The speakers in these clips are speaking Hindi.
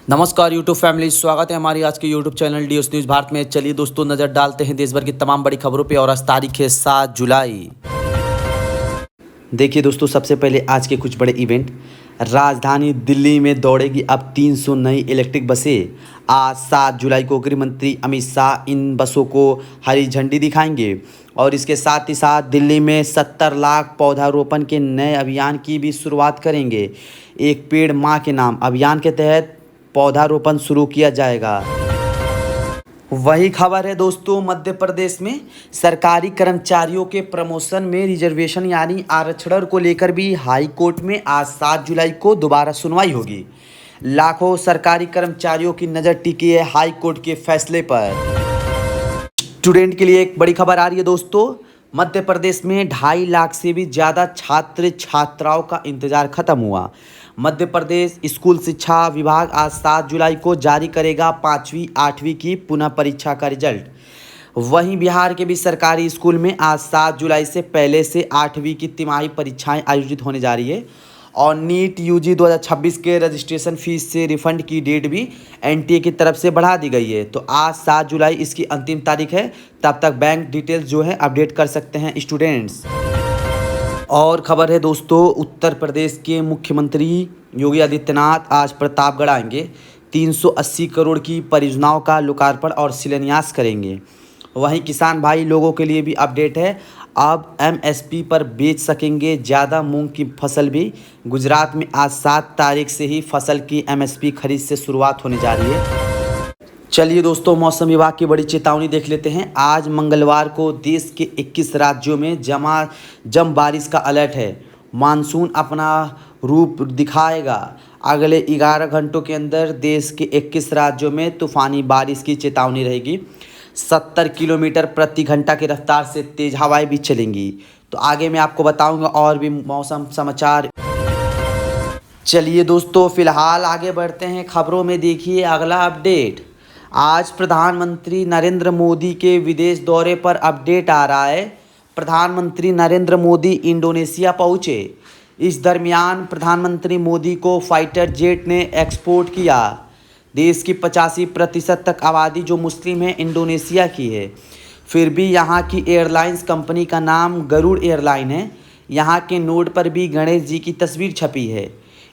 नमस्कार यूट्यूब फैमिली, स्वागत है हमारी आज के YouTube channel DS news Bharat में। चलिए दोस्तों, नज़र डालते हैं देश भर की तमाम बड़ी खबरों पे। और आज तारीख है 7 जुलाई। देखिए दोस्तों, सबसे पहले आज के कुछ बड़े इवेंट। राजधानी दिल्ली में दौड़ेगी अब 300 नई इलेक्ट्रिक बसें। आज 7 जुलाई को गृह मंत्री अमित शाह इन बसों को हरी झंडी दिखाएंगे। और इसके साथ ही साथ दिल्ली में 70 लाख पौधारोपण के नए अभियान की भी शुरुआत करेंगे। एक पेड़ माँ के नाम अभियान के तहत पौधारोपण शुरू किया जाएगा। वही खबर है दोस्तों, मध्य प्रदेश में सरकारी कर्मचारियों के प्रमोशन में रिजर्वेशन यानी आरक्षण को लेकर भी हाई कोर्ट में आज 7 जुलाई को दोबारा सुनवाई होगी। लाखों सरकारी कर्मचारियों की नज़र टिकी है हाई कोर्ट के फैसले पर। स्टूडेंट के लिए एक बड़ी खबर आ रही है दोस्तों। मध्य प्रदेश में 2.5 लाख से भी ज़्यादा छात्र छात्राओं का इंतज़ार खत्म हुआ। मध्य प्रदेश स्कूल शिक्षा विभाग आज 7 जुलाई को जारी करेगा 5वीं 8वीं की पुनः परीक्षा का रिजल्ट। वहीं बिहार के भी सरकारी स्कूल में आज 7 जुलाई से पहले से 8वीं की तिमाही परीक्षाएं आयोजित होने जा रही है। और नीट यूजी 2026 के रजिस्ट्रेशन फीस से रिफंड की डेट भी एनटीए की तरफ से बढ़ा दी गई है। तो आज 7 जुलाई इसकी अंतिम तारीख है। तब तक बैंक डिटेल्स जो है अपडेट कर सकते हैं स्टूडेंट्स। और खबर है दोस्तों, उत्तर प्रदेश के मुख्यमंत्री योगी आदित्यनाथ आज प्रतापगढ़ आएंगे। 380 करोड़ की परियोजनाओं का लोकार्पण और शिलान्यास करेंगे। वहीं किसान भाई लोगों के लिए भी अपडेट है, अब एमएसपी पर बेच सकेंगे ज़्यादा मूंग की फसल भी। गुजरात में आज 7 तारीख से ही फसल की एमएसपी खरीद से शुरुआत होने जा रही है। चलिए दोस्तों, मौसम विभाग की बड़ी चेतावनी देख लेते हैं। आज मंगलवार को देश के 21 राज्यों में जम बारिश का अलर्ट है। मानसून अपना रूप दिखाएगा। अगले 11 घंटों के अंदर देश के 21 राज्यों में तूफानी बारिश की चेतावनी रहेगी। 70 किलोमीटर प्रति घंटा की रफ्तार से तेज हवाएं भी चलेंगी। तो आगे मैं आपको बताऊंगा और भी मौसम समाचार। चलिए दोस्तों, फिलहाल आगे बढ़ते हैं खबरों में। देखिए अगला अपडेट। आज प्रधानमंत्री नरेंद्र मोदी के विदेश दौरे पर अपडेट आ रहा है। प्रधानमंत्री नरेंद्र मोदी इंडोनेशिया पहुंचे। इस दरमियान प्रधानमंत्री मोदी को फाइटर जेट ने एक्सपोर्ट किया। देश की 85% तक आबादी जो मुस्लिम है इंडोनेशिया की है। फिर भी यहाँ की एयरलाइंस कंपनी का नाम गरुड़ एयरलाइन है। यहाँ के नोट पर भी गणेश जी की तस्वीर छपी है।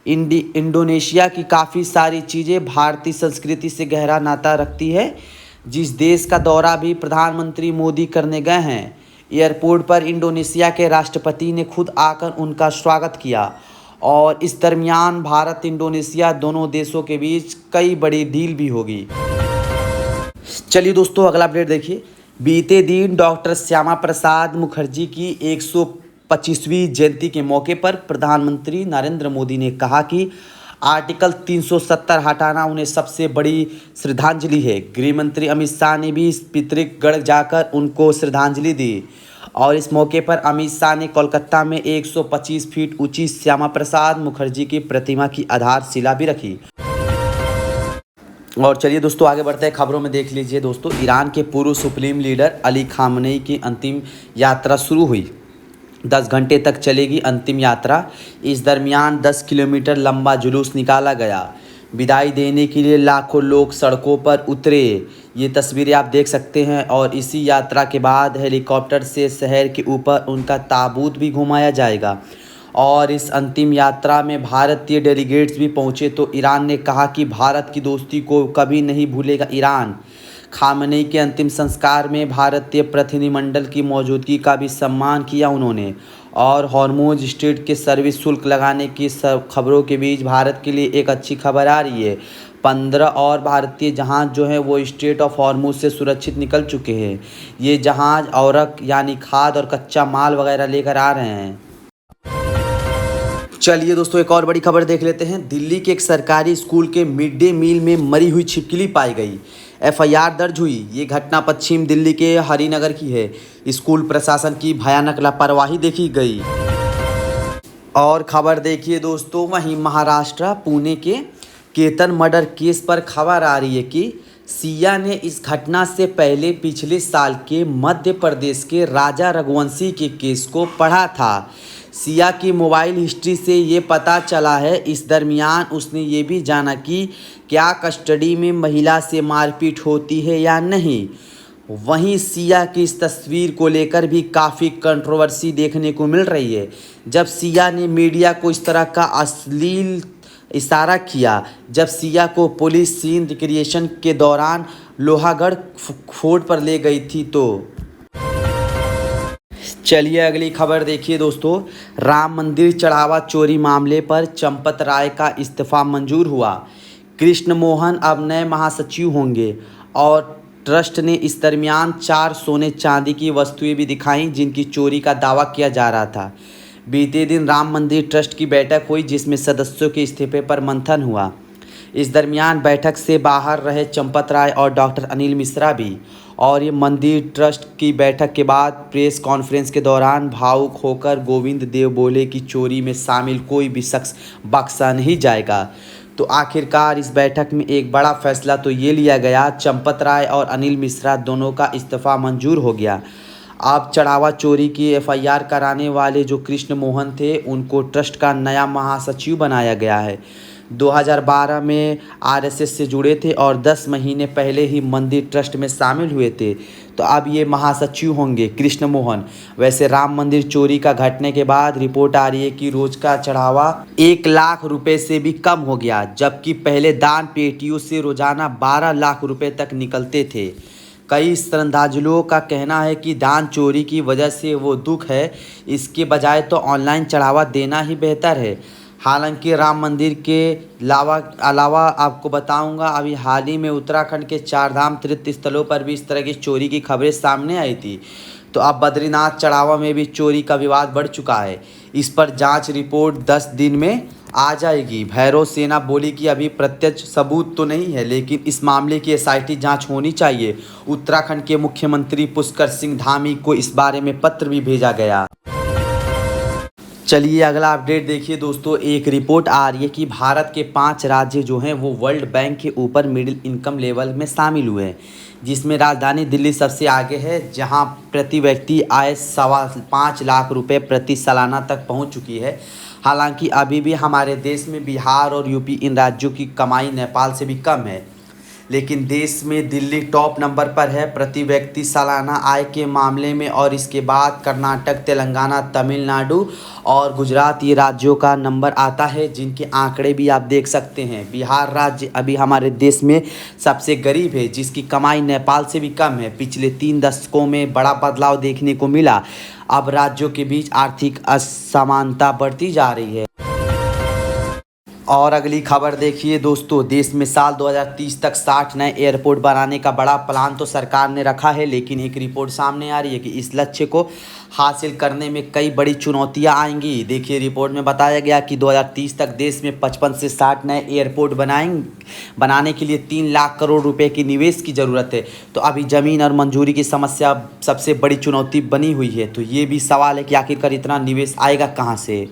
इंडोनेशिया की काफ़ी सारी चीज़ें भारतीय संस्कृति से गहरा नाता रखती है। जिस देश का दौरा भी प्रधानमंत्री मोदी करने गए हैं, एयरपोर्ट पर इंडोनेशिया के राष्ट्रपति ने खुद आकर उनका स्वागत किया। और इस दरमियान भारत इंडोनेशिया दोनों देशों के बीच कई बड़ी डील भी होगी। चलिए दोस्तों, अगला अपडेट देखिए। बीते दिन डॉक्टर श्यामा प्रसाद मुखर्जी की 125वीं जयंती के मौके पर प्रधानमंत्री नरेंद्र मोदी ने कहा कि आर्टिकल 370 हटाना उन्हें सबसे बड़ी श्रद्धांजलि है। गृह मंत्री अमित शाह ने भी पितृगढ़ जाकर उनको श्रद्धांजलि दी। और इस मौके पर अमित शाह ने कोलकाता में 125 फीट ऊंची श्यामा प्रसाद मुखर्जी की प्रतिमा की आधारशिला भी रखी। और चलिए दोस्तों, आगे बढ़ते हैं खबरों में। देख लीजिए दोस्तों, ईरान के पूर्व सुप्रीम लीडर अली खामनेई की अंतिम यात्रा शुरू हुई। 10 घंटे तक चलेगी अंतिम यात्रा। इस दरमियान 10 किलोमीटर लंबा जुलूस निकाला गया। विदाई देने के लिए लाखों लोग सड़कों पर उतरे। ये तस्वीरें आप देख सकते हैं। और इसी यात्रा के बाद हेलीकॉप्टर से शहर के ऊपर उनका ताबूत भी घुमाया जाएगा। और इस अंतिम यात्रा में भारतीय डेलीगेट्स भी पहुंचे। तो ईरान ने कहा कि भारत की दोस्ती को कभी नहीं भूलेगा ईरान। खामनेई के अंतिम संस्कार में भारतीय प्रतिनिधिमंडल की मौजूदगी का भी सम्मान किया उन्होंने। और हॉर्मुज स्ट्रेट के सर्विस शुल्क लगाने की खबरों के बीच भारत के लिए एक अच्छी खबर आ रही है। 15 और भारतीय जहाज़ जो हैं वो स्ट्रेट ऑफ हॉर्मुज से सुरक्षित निकल चुके हैं। ये जहाज़ औरक यानी खाद और कच्चा माल वगैरह लेकर आ रहे हैं। चलिए दोस्तों, एक और बड़ी खबर देख लेते हैं। दिल्ली के एक सरकारी स्कूल के मिड डे मील में मरी हुई छिपकली पाई गई। एफआईआर दर्ज हुई। ये घटना पश्चिम दिल्ली के हरिनगर की है। स्कूल प्रशासन की भयानक लापरवाही देखी गई। और खबर देखिए दोस्तों, वहीं महाराष्ट्र पुणे के केतन मर्डर केस पर खबर आ रही है कि सिया ने इस घटना से पहले पिछले साल के मध्य प्रदेश के राजा रघुवंशी के केस को पढ़ा था। सिया की मोबाइल हिस्ट्री से ये पता चला है। इस दरमियान उसने ये भी जाना कि क्या कस्टडी में महिला से मारपीट होती है या नहीं। वहीं सिया की इस तस्वीर को लेकर भी काफ़ी कंट्रोवर्सी देखने को मिल रही है। जब सिया ने मीडिया को इस तरह का अश्लील इशारा किया, जब सिया को पुलिस सीन रिक्रिएशन के दौरान लोहागढ़ फोर्ट पर ले गई थी। तो चलिए अगली खबर देखिए दोस्तों। राम मंदिर चढ़ावा चोरी मामले पर चंपत राय का इस्तीफा मंजूर हुआ। कृष्ण मोहन अब नए महासचिव होंगे और ट्रस्ट ने इस दरमियान 4 सोने चांदी की वस्तुएं भी दिखाईं जिनकी चोरी का दावा किया जा रहा था। बीते दिन राम मंदिर ट्रस्ट की बैठक हुई जिसमें सदस्यों के इस्तीफे पर मंथन हुआ। इस दरमियान बैठक से बाहर रहे चंपत राय और डॉक्टर अनिल मिश्रा भी। और ये मंदिर ट्रस्ट की बैठक के बाद प्रेस कॉन्फ्रेंस के दौरान भावुक होकर गोविंद देव बोले कि चोरी में शामिल कोई भी शख्स बख्शा नहीं जाएगा। तो आखिरकार इस बैठक में एक बड़ा फैसला तो ये लिया गया, चंपत राय और अनिल मिश्रा दोनों का इस्तीफा मंजूर हो गया। अब चढ़ावा चोरी की एफआईआर कराने वाले जो कृष्ण मोहन थे उनको ट्रस्ट का नया महासचिव बनाया गया है। 2012 में आरएसएस से जुड़े थे और 10 महीने पहले ही मंदिर ट्रस्ट में शामिल हुए थे। तो अब ये महासचिव होंगे कृष्ण मोहन। वैसे राम मंदिर चोरी का घटने के बाद रिपोर्ट आ रही है कि रोज का चढ़ावा 1 लाख रुपए से भी कम हो गया, जबकि पहले दान पेटियों से रोजाना 12 लाख रुपए तक निकलते थे। कई श्रद्धालुओं का कहना है कि दान चोरी की वजह से वो दुख है, इसके बजाय तो ऑनलाइन चढ़ावा देना ही बेहतर है। हालांकि राम मंदिर के अलावा आपको बताऊंगा, अभी हाल ही में उत्तराखंड के 4 धाम तीर्थ स्थलों पर भी इस तरह की चोरी की खबरें सामने आई थी। तो अब बद्रीनाथ चढ़ावा में भी चोरी का विवाद बढ़ चुका है। इस पर जांच रिपोर्ट 10 दिन में आ जाएगी। भैरव सेना बोली कि अभी प्रत्यक्ष सबूत तो नहीं है, लेकिन इस मामले की एसआईटी जांच होनी चाहिए। उत्तराखंड के मुख्यमंत्री पुष्कर सिंह धामी को इस बारे में पत्र भी भेजा गया। चलिए अगला अपडेट देखिए दोस्तों। एक रिपोर्ट आ रही है कि भारत के 5 राज्य जो हैं वो वर्ल्ड बैंक के ऊपर मिडिल इनकम लेवल में शामिल हुए हैं, जिसमें राजधानी दिल्ली सबसे आगे है, जहां प्रति व्यक्ति आय 5.25 लाख रुपए प्रति सालाना तक पहुंच चुकी है। हालांकि अभी भी हमारे देश में बिहार और यूपी इन राज्यों की कमाई नेपाल से भी कम है, लेकिन देश में दिल्ली टॉप नंबर पर है प्रति व्यक्ति सालाना आय के मामले में। और इसके बाद कर्नाटक, तेलंगाना, तमिलनाडु और गुजरात ये राज्यों का नंबर आता है, जिनके आंकड़े भी आप देख सकते हैं। बिहार राज्य अभी हमारे देश में सबसे गरीब है, जिसकी कमाई नेपाल से भी कम है। पिछले 3 दशकों में बड़ा बदलाव देखने को मिला। अब राज्यों के बीच आर्थिक असमानता बढ़ती जा रही है। और अगली खबर देखिए दोस्तों। देश में साल 2030 तक 60 नए एयरपोर्ट बनाने का बड़ा प्लान तो सरकार ने रखा है, लेकिन एक रिपोर्ट सामने आ रही है कि इस लक्ष्य को हासिल करने में कई बड़ी चुनौतियां आएंगी। देखिए रिपोर्ट में बताया गया कि 2030 तक देश में 55 से 60 नए एयरपोर्ट बनाने के लिए 3 लाख करोड़ रुपए की निवेश की ज़रूरत है। तो अभी ज़मीन और मंजूरी की समस्या सबसे बड़ी चुनौती बनी हुई है। तो ये भी सवाल है कि आखिरकार इतना निवेश आएगा कहाँ से।